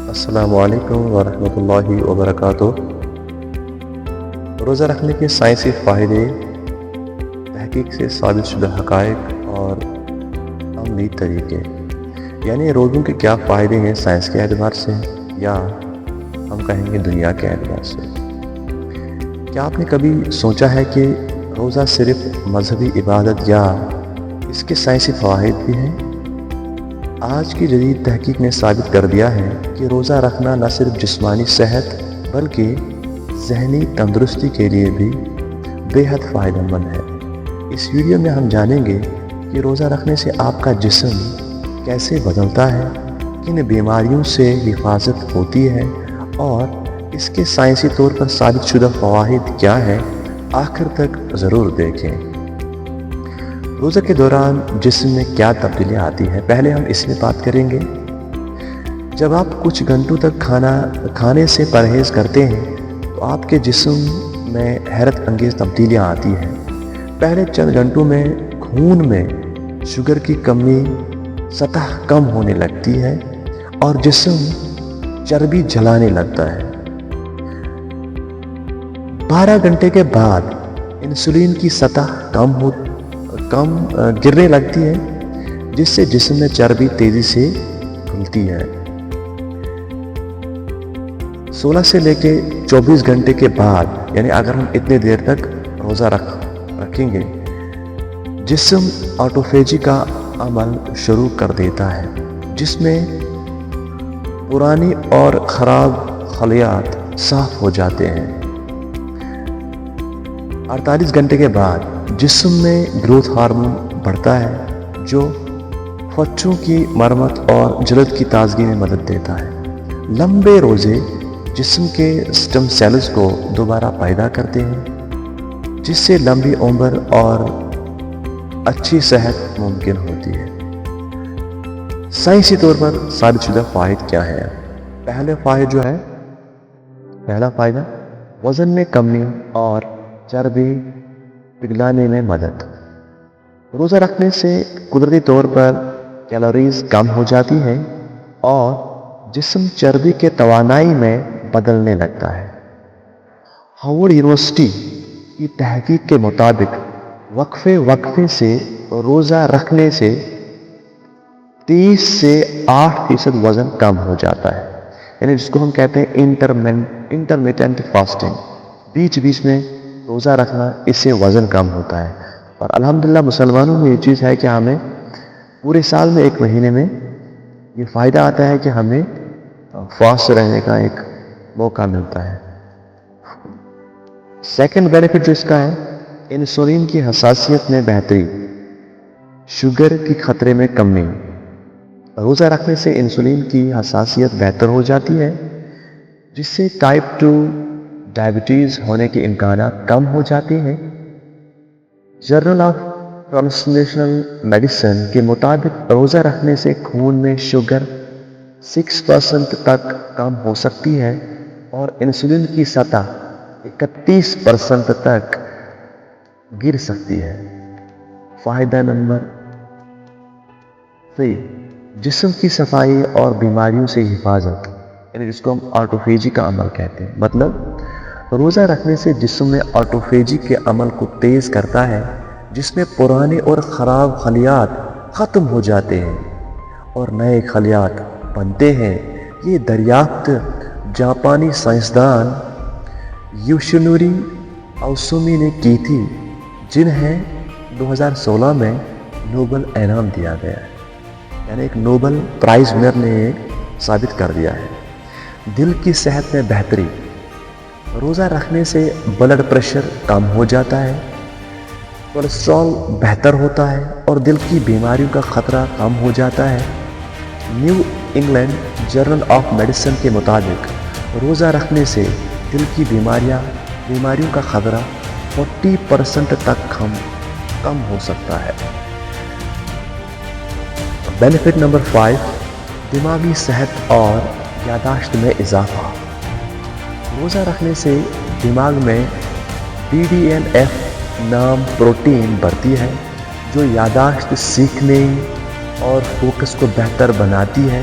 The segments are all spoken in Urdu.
السلام علیکم ورحمۃ اللہ وبرکاتہ۔ روزہ رکھنے کے سائنسی فائدے، تحقیق سے ثابت شدہ حقائق اور عملی طریقے، یعنی روزوں کے کیا فائدے ہیں سائنس کے اعتبار سے یا ہم کہیں گے دنیا کے اعتبار سے۔ کیا آپ نے کبھی سوچا ہے کہ روزہ صرف مذہبی عبادت یا اس کے سائنسی فوائد بھی ہیں؟ آج کی جدید تحقیق نے ثابت کر دیا ہے کہ روزہ رکھنا نہ صرف جسمانی صحت بلکہ ذہنی تندرستی کے لیے بھی بے حد فائدہ مند ہے۔ اس ویڈیو میں ہم جانیں گے کہ روزہ رکھنے سے آپ کا جسم کیسے بدلتا ہے، کن بیماریوں سے حفاظت ہوتی ہے اور اس کے سائنسی طور پر ثابت شدہ فوائد کیا ہیں۔ آخر تک ضرور دیکھیں۔ روزہ کے دوران جسم میں کیا تبدیلیاں آتی ہیں، پہلے ہم اس میں بات کریں گے۔ جب آپ کچھ گھنٹوں تک کھانے سے پرہیز کرتے ہیں تو آپ کے جسم میں حیرت انگیز تبدیلیاں آتی ہیں۔ پہلے چند گھنٹوں میں خون میں شوگر کی کمی سطح کم ہونے لگتی ہے اور جسم چربی جلانے لگتا ہے۔ 12 گھنٹے کے بعد انسولین کی سطح کم گرنے لگتی ہے، جس سے جسم میں چربی تیزی سے گھلتی ہے۔ 16 سے لے کے 24 گھنٹے کے بعد، یعنی اگر ہم اتنے دیر تک روزہ رکھیں گے، جسم آٹوفیجی کا عمل شروع کر دیتا ہے، جس میں پرانی اور خراب خلیات صاف ہو جاتے ہیں۔ 48 گھنٹے کے بعد جسم میں گروتھ ہارمون بڑھتا ہے جو فچوں کی مرمت اور جلد کی تازگی میں مدد دیتا ہے۔ لمبے روزے جسم کے سٹم سیلز کو دوبارہ پیدا کرتے ہیں، جس سے لمبی عمر اور اچھی صحت ممکن ہوتی ہے۔ سائنسی طور پر ثابت شدہ فوائد کیا ہیں؟ پہلا فائدہ وزن میں کمی اور چربی پگھلانے میں مدد۔ روزہ رکھنے سے قدرتی طور پر کیلوریز کم ہو جاتی ہیں اور جسم چربی کے توانائی میں بدلنے لگتا ہے۔ ہارورڈ یونیورسٹی کی تحقیق کے مطابق وقفے سے روزہ رکھنے سے 30 سے 8% وزن کم ہو جاتا ہے، یعنی جس کو ہم کہتے ہیں انٹرمیٹنٹ فاسٹنگ۔ بیچ میں روزہ رکھنا، اس سے وزن کم ہوتا ہے۔ اور الحمدللہ مسلمانوں میں یہ چیز ہے کہ ہمیں پورے سال میں ایک مہینے میں یہ فائدہ آتا ہے کہ ہمیں فاسٹ رہنے کا ایک موقع ملتا ہے۔ سیکنڈ بینیفٹ جو اس کا ہے، انسولین کی حساسیت میں بہتری، شوگر کی خطرے میں کمی۔ روزہ رکھنے سے انسولین کی حساسیت بہتر ہو جاتی ہے، جس سے ٹائپ 2 ڈائبٹیز ہونے کے امکانات کم ہو جاتے ہیں۔ جرنل آف ٹرانسلیشنل میڈیسن کے مطابق روزہ رکھنے سے خون میں شوگر 6% تک کم ہو سکتی ہے اور انسولین کی سطح 31% تک گر سکتی ہے۔ فائدہ نمبر 3، جسم کی صفائی اور بیماریوں سے حفاظت، یعنی جس کو ہم آٹوفیجی کا عمل کہتے ہیں۔ مطلب روزہ رکھنے سے جسم میں آٹوفیجی کے عمل کو تیز کرتا ہے، جس میں پرانے اور خراب خلیات ختم ہو جاتے ہیں اور نئے خلیات بنتے ہیں۔ یہ دریافت جاپانی سائنسدان یوشینوری اوسومی نے کی تھی، جنہیں 2016 میں نوبل انعام دیا گیا ہے، یعنی ایک نوبل پرائز ونر نے یہ ثابت کر دیا ہے۔ دل کی صحت میں بہتری، روزہ رکھنے سے بلڈ پریشر کم ہو جاتا ہے، کولیسٹرول بہتر ہوتا ہے اور دل کی بیماریوں کا خطرہ کم ہو جاتا ہے۔ New England Journal of Medicine کے مطابق روزہ رکھنے سے دل کی بیماریوں کا خطرہ 40% تک کم ہو سکتا ہے۔ بینیفٹ نمبر 5، دماغی صحت اور یادداشت میں اضافہ۔ روزہ رکھنے سے دماغ میں BDNF نام پروٹین بڑھتی ہے، جو یادداشت، سیکھنے اور فوکس کو بہتر بناتی ہے۔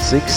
6,